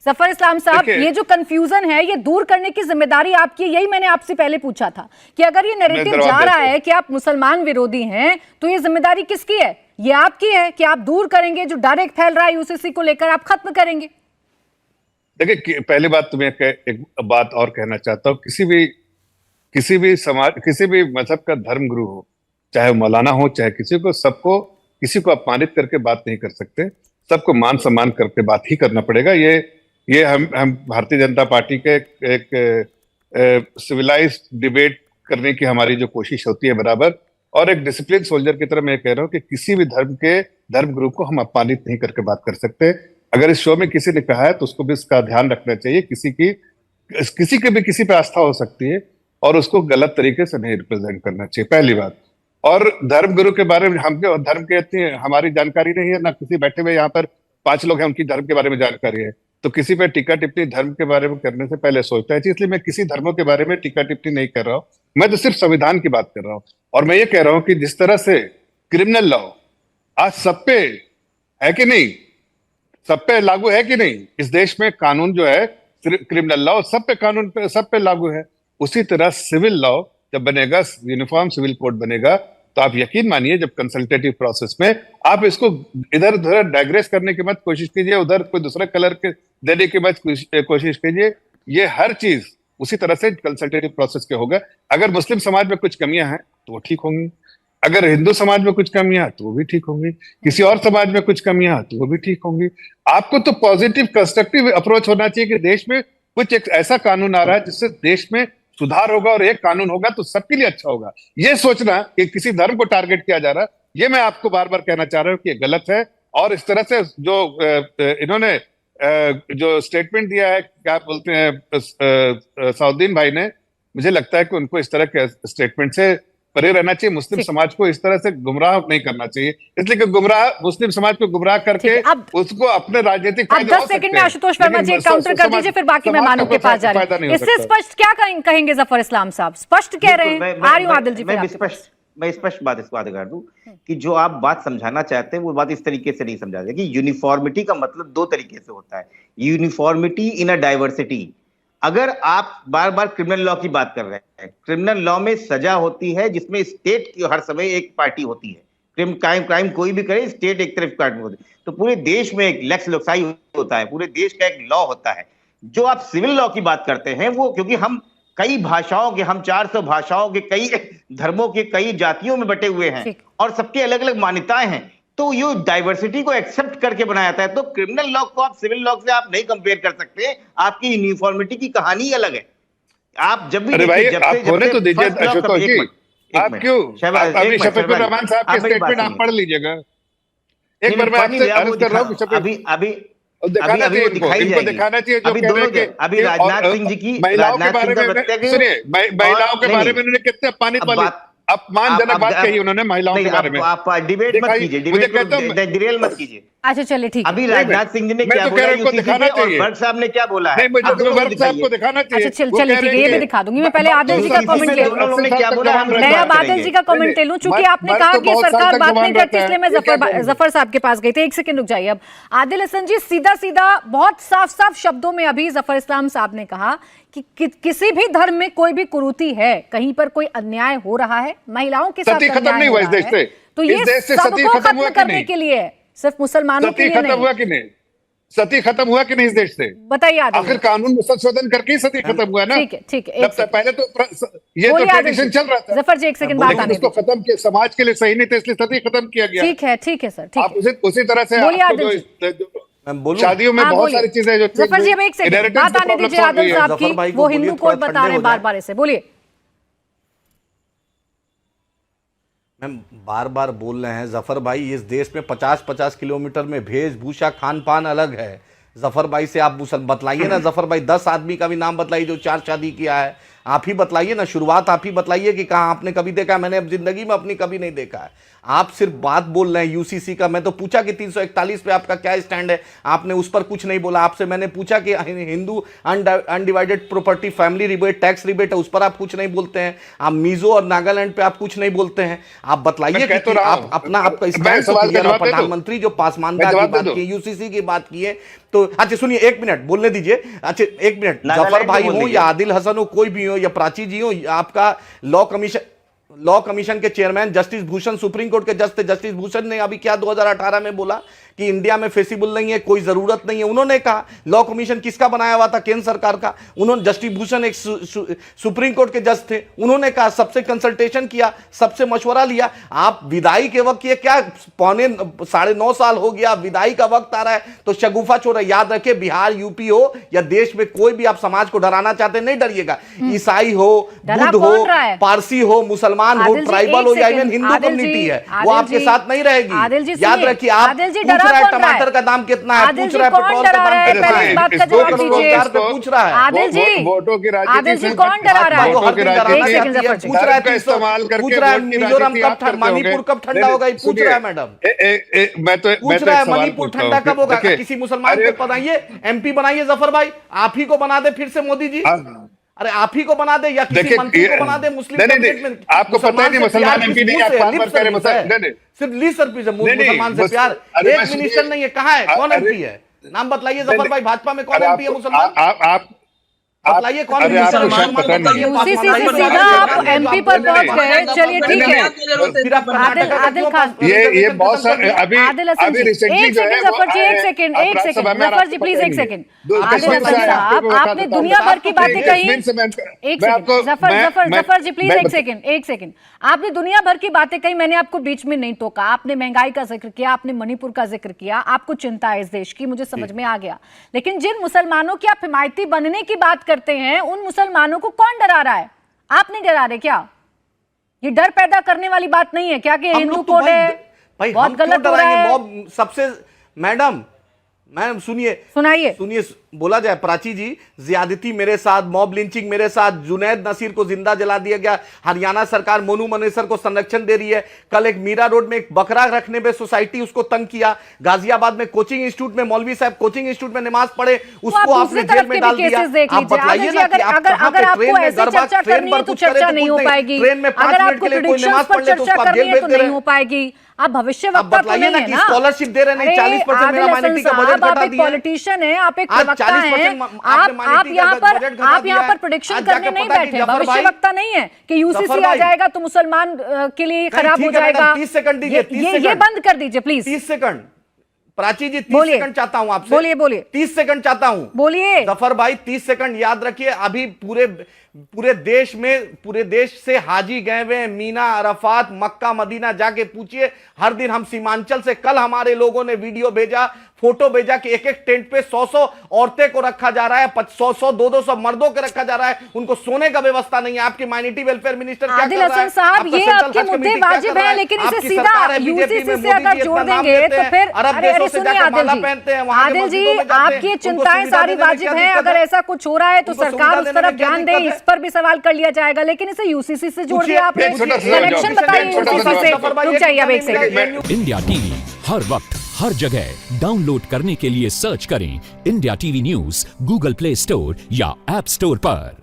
जफर इस्लाम साहब, ये जो कंफ्यूजन है ये दूर करने की जिम्मेदारी आपकी है। यही मैंने आपसे पहले पूछा था कि अगर ये नैरेटिव जा रहा है कि आप मुसलमान विरोधी हैं तो ये जिम्मेदारी किसकी है? ये आपकी है कि आप दूर करेंगे, जो डायरेक्ट फैल रहा है यूसीसी को लेकर आप खत्म करेंगे। देखिए, पहली बात तो मैं एक बात और कहना चाहता हूँ, किसी भी समाज, किसी भी मजहब का धर्म गुरु हो, चाहे मौलाना हो चाहे सबको किसी को अपमानित करके बात नहीं कर सकते। सबको मान सम्मान करके बात ही करना पड़ेगा। ये हम भारतीय जनता पार्टी के एक सिविलाइज्ड डिबेट करने की हमारी जो कोशिश होती है बराबर, और एक डिसिप्लिन सोल्जर की तरह मैं कह रहा हूँ कि किसी भी धर्म गुरु को हम अपमानित नहीं करके बात कर सकते। अगर इस शो में किसी ने कहा है तो उसको भी इसका ध्यान रखना चाहिए। किसी की भी किसी पे आस्था हो सकती है और उसको गलत तरीके से नहीं रिप्रेजेंट करना चाहिए, पहली बात। और धर्म गुरु के बारे में हमके धर्म के इतनी हमारी जानकारी नहीं है, ना किसी बैठे हुए यहाँ पर 5 लोग हैं उनकी धर्म के बारे में जानकारी है, तो किसी पे टीका टिप्पणी धर्म के बारे में करने से पहले सोचना चाहिए। इसलिए मैं किसी धर्मों के बारे में टीका टिप्पणी नहीं कर रहा हूँ, मैं तो सिर्फ संविधान की बात कर रहा हूँ। और मैं ये कह रहा हूँ कि जिस तरह से क्रिमिनल लॉ आज सब पे है कि नहीं, सब पे लागू है कि नहीं, इस देश में कानून जो है क्रिमिनल लॉ सब पे लागू है। उसी तरह सिविल लॉ जब बनेगा, यूनिफॉर्म सिविल कोड बनेगा, तो आप यकीन मानिए जब कंसल्टेटिव प्रोसेस में आप इसको इधर उधर डाइग्रेस करने की मत कोशिश कीजिए, उधर कोई दूसरा कलर के देने की मत कोशिश कीजिए। ये हर चीज उसी तरह से कंसल्टेटिव प्रोसेस के होगा। अगर मुस्लिम समाज में कुछ कमियां हैं तो वो ठीक होंगी, अगर हिंदू समाज में कुछ कमियां तो वो भी ठीक होंगी, किसी और समाज में कुछ कमियां तो वो भी ठीक होंगी। आपको तो पॉजिटिव कंस्ट्रक्टिव अप्रोच होना चाहिए कि देश में कुछ एक ऐसा कानून आ रहा है जिससे देश में सुधार होगा, और एक कानून होगा तो सबके लिए अच्छा होगा। ये सोचना कि किसी धर्म को टारगेट किया जा रहा है, ये मैं आपको बार बार कहना चाह रहा हूं कि ये गलत है। और इस तरह से जो इन्होंने जो स्टेटमेंट दिया है, क्या बोलते हैं साउद्दीन भाई ने, मुझे लगता है कि उनको इस तरह के स्टेटमेंट से परे रहना चाहिए। मुस्लिम समाज को इस तरह से गुमराह नहीं करना चाहिए, इसलिए कि मुस्लिम समाज को गुमराह करके उसको अपने राजनीतिक फायदे 10 सेकंड में आशुतोष वर्मा जी काउंटर कर दीजिए, फिर बाकी मेहमानों के पास जा रहे हैं। इससे स्पष्ट क्या कहेंगे जफर इस्लाम साहब? स्पष्ट कह रहे हैं। आ रही हूं आदिल जी। मैं स्पष्ट बात इस बात कर दूं कि जो आप बात समझाना चाहते हैं वो बात इस तरीके से नहीं समझा जाएगी। यूनिफॉर्मिटी का मतलब 2 तरीके से होता है, यूनिफॉर्मिटी इन अ डाइवर्सिटी। अगर आप बार बार क्रिमिनल लॉ की बात कर रहे हैं, क्रिमिनल लॉ में सजा होती है जिसमें स्टेट की हर समय एक पार्टी होती है। क्राइम कोई भी करे, स्टेट एक तरफ पार्टी होती है। तो पूरे देश में एक लेक्स लोसाई होता है, पूरे देश का एक लॉ होता है। जो आप सिविल लॉ की बात करते हैं वो, क्योंकि हम कई भाषाओं के, हम 400 भाषाओं के, कई धर्मों के, कई जातियों में बटे हुए हैं और सबके अलग अलग मान्यताएं हैं, तो ये डाइवर्सिटी को एक्सेप्ट करके बनाया जाता है। तो क्रिमिनल लॉ को आप सिविल लॉ से आप नहीं कंपेयर कर सकते। आपकी यूनिफॉर्मिटी की कहानी अलग है। आप जब भी आप होने तो दीजिए आशुतोष जी, आप क्यों अभी शफीकुर रहमान साहब की स्टेटमेंट आप पढ़ लीजिएगा एक बार। मैं आपसे अर्ज कर रहा हूँ दिखाना चाहिए जो कह रहे हैं कि अभी राजनाथ सिंह जी की महिलाओं के बारे में, सुनिए, महिलाओं के बारे में उन्होंने कितने अपमानजनक बात कही उन्होंने महिलाओं के बारे में। आप डिबेट मत कीजिए, डिरेल मत कीजिए। अच्छा चलिए ठीक है। अभी राजनाथ सिंह जी ने क्या बोला और वर्ग साहब ने क्या बोला है, वर्ग साहब को दिखाना चाहिए। अच्छा चलिए ठीक है, ये भी दिखा दूंगी। मैं पहले आदिल जी का कमेंट ले लूं। मैं अब आदिल जी का कमेंट ले लूं, चूंकि आपने कहा कि सरकार बात नहीं करती, इसलिए मैं जफर साहब के पास गई थी। 1 सेकंड रुक जाइए। अब आदिल हसन जी, सीधा सीधा बहुत साफ साफ शब्दों में अभी जफर इस्लाम साहब ने कहा कि किसी भी धर्म में कोई भी कुरीति है, कहीं पर कोई अन्याय हो रहा है, महिलाओं के साथ खत्म नहीं हुआ इस देश से, तो ये सबको खत्म करने के लिए, सिर्फ मुसलमानों के लिए नहीं। खत्म हुआ कि नहीं? सती खत्म हुआ कि नहीं इस देश से? बताइए। आखिर कानून में संशोधन करके ही सती खत्म हुआ ना। ठीक है ठीक है। पहले तो ये तो ट्रेडिशन चल रहा था। जफर जी 1 सेकंड बात आने उसको खत्म किया, समाज के लिए सही नहीं था इसलिए सती खत्म किया गया। ठीक है सर, ठीक है। उसी तरह से शादियों में बहुत सारी चीजें जो जफर जी, अब 1 सेकंड बात आने दीजिए आदिल साहब की। वो हिंदू कोड बता रहे हैं बार बार, ऐसे बोलिए। मैम बार बार बोल रहे हैं जफर भाई, इस देश में 50-50 किलोमीटर में वेशभूषा खान पान अलग है। जफर भाई से आप बतलाइए ना, जफर भाई 10 आदमी का भी नाम बतलाइए जो 4 शादी किया है। आप ही बतलाइए ना, शुरुआत आप ही बतलाइए कि कहाँ आपने कभी देखा है। मैंने अब जिंदगी में अपनी कभी नहीं देखा है। आप सिर्फ बात बोल रहे हैं यूसीसी का। मैं तो पूछा कि 341 पे आपका क्या स्टैंड है, आपने उस पर कुछ नहीं बोला। आपसे मैंने पूछा कि Hindu undivided property family rebate tax rebate है, उस पर आप कुछ नहीं बोलते हैं। आप मिजो और नागालैंड पे आप कुछ नहीं बोलते हैं। आप बतलाइए कि आप अपना आपका स्टैंड तो क्लियर है। प्रधानमंत्री जो पासमानदा की बात की, यूसीसी की बात की है, तो अच्छा सुनिए, एक मिनट बोलने दीजिए। अच्छा एक मिनट, जफर भाई हो या आदिल हसन हो, कोई भी हो, या प्राची जी हो, आपका लॉ कमीशन के chairman justice Bhushan, supreme court के जस्टिस भूषण ने अभी क्या 2018 में बोला कि इंडिया में फेसिबल नहीं है, कोई जरूरत नहीं है। उन्होंने कहा लॉ कमीशन किसका बनाया हुआ था? केंद्र सरकार का। उन्होंने, जस्टिस भूषण एक सुप्रीम कोर्ट के जज थे, उन्होंने कहा, सबसे कंसल्टेशन किया, सबसे मशवरा लिया। आप विदाई के वक्त, ये क्या 9.5 साल हो गया, विदाई का वक्त आ रहा है तो शगुफा छोड़। याद रखे, बिहार यूपी हो या देश में कोई भी आप समाज को डराना चाहते नहीं डरिएगा। ईसाई हो, बुद्ध हो, पारसी हो, मुसलमान हो, ट्राइबल हो या इवन हिंदू कम्युनिटी है, वो आपके साथ नहीं रहेगी। याद रखिए, आप पूछ रहा है टमाटर का दाम कितना है, पूछ रहा है पेट्रोल का दाम कितना है, रोजगार पे पूछ रहा है। आदिल जी, वोटों की राजनीति कौन डरा रहा है? पूछ रहा है इस्तेमाल करके, पूछ रहा है मिजोरम कब, मणिपुर कब ठंडा होगा, पूछ रहा है मैडम। मैं तो पूछ रहा है मणिपुर ठंडा कब होगा। किसी मुसलमान को बनाइए एमपी, बनाइए जफर भाई, आप ही को बना दे फिर से मोदी जी। अरे आप ही को बना दे या किसी मंत्री को बना दे मुस्लिम कैबिनेट में। आपको पता है नहीं मुसलमान एमपी नहीं, आप बार-बार कह रहे हैं सिर्फ ली सर्विस है, मुसलमान से प्यार। एक मिनिस्टर नहीं है, कहाँ है, कौन एमपी है? नाम बतलाइए जफर भाई, भाजपा में कौन एमपी है मुसलमान? आप बतलाइए कौन मुसलमान? यूसीसी से सीधा आप एमपी पर पहुंच गए। चलिए ठीक है, आदिल खान, ये बहुत सारे अभी रिसेंटली जो है, जफर जी एक सेकंड, जफर जी प्लीज एक सेकंड। आदिल हसन साहब, आपने दुनिया भर की बातें कही। एक सेकंड जफर जी प्लीज एक सेकंड। आपने दुनिया भर की बातें कही, मैंने आपको बीच में नहीं टोका। आपने महंगाई का जिक्र किया, आपने मणिपुर का जिक्र किया, आपको चिंता है इस देश की, मुझे समझ में आ गया। लेकिन जिन मुसलमानों की आप हिमायती बनने की बात करते हैं, उन मुसलमानों को कौन डरा रहा है? आप नहीं डरा रहे क्या? ये डर पैदा करने वाली बात नहीं है क्या कि हिंदू कोड है? बहुत गलत हो रहा है। सबसे मैडम सुनिए, बोला जाए प्राची जी, ज्यादती मेरे साथ, मॉब लिंचिंग मेरे साथ, जुनैद नसीर को जिंदा जला दिया गया, हरियाणा सरकार मोनू मनेसर को संरक्षण दे रही है। कल एक मीरा रोड में एक बकरा रखने पे सोसाइटी उसको तंग किया। गाजियाबाद में कोचिंग इंस्टीट्यूट में मौलवी साहब कोचिंग इंस्टीट्यूट में नमाज पढ़े, उसको आपने जेल में डाल दिया। आप बताइए ना कि अगर आपको ऐसी चर्चा करनी है तो चर्चा नहीं हो पाएगी। ट्रेन में 5 मिनट के लिए कोई नमाज पढ़ ले तो उसको जेल भेज दे रहे हो पाएगी। आप भविष्य वक्ता तो नहीं है ना, स्कॉलरशिप दे रहे नहीं, 40% मेरा माइनॉरिटी का बजट घटा दिया। पॉलिटिशियन है, आप एक प्रवक्ता हैं, आप यहाँ पर प्रेडिक्शन करने नहीं बैठे, भविष्य वक्ता नहीं है कि यूसीसी आ जाएगा तो मुसलमान के लिए खराब हो जाएगा। 30 सेकंड दीजिए, ये बंद कर दीजिए please. 30 second Prachi ji, 30 second चाहता हूं आपसे। बोलिए 30 सेकंड चाहता हूं, बोलिए जफर भाई। 30 सेकंड याद रखिए। अभी पूरे देश से हाजी गए हुए, मीना, अरफात, मक्का, मदीना जाके पूछिए। हर दिन हम सीमांचल से, कल हमारे लोगों ने वीडियो भेजा, फोटो भेजा कि एक टेंट पे 100 औरतें को रखा जा रहा है, 100 200 मर्दों को रखा जा रहा है, उनको सोने का व्यवस्था नहीं है। आपकी माइनॉरिटी वेलफेयर मिनिस्टर क्या कर रहा है? आदिल हसन साहब, ये आपके मुद्दे वाजिब हैं, लेकिन इसे सीधा यूसीसी से अगर जोड़ देंगे तो फिर अरे सुनिए आदिल जी, आपकी चिंताएं सारी वाजिब हैं। अगर ऐसा कुछ हो रहा है तो सरकार उस तरफ ध्यान दे, इस पर भी सवाल कर लिया जाएगा। लेकिन इसे यूसीसी से जोड़ दिया आपने, कनेक्शन बताइए यूसीसी से। रुक जाइए अब एक सेकंड। इंडिया टीवी हर वक्त हर जगह डाउनलोड करने के लिए सर्च करें India TV news Google play store या ऐप स्टोर पर।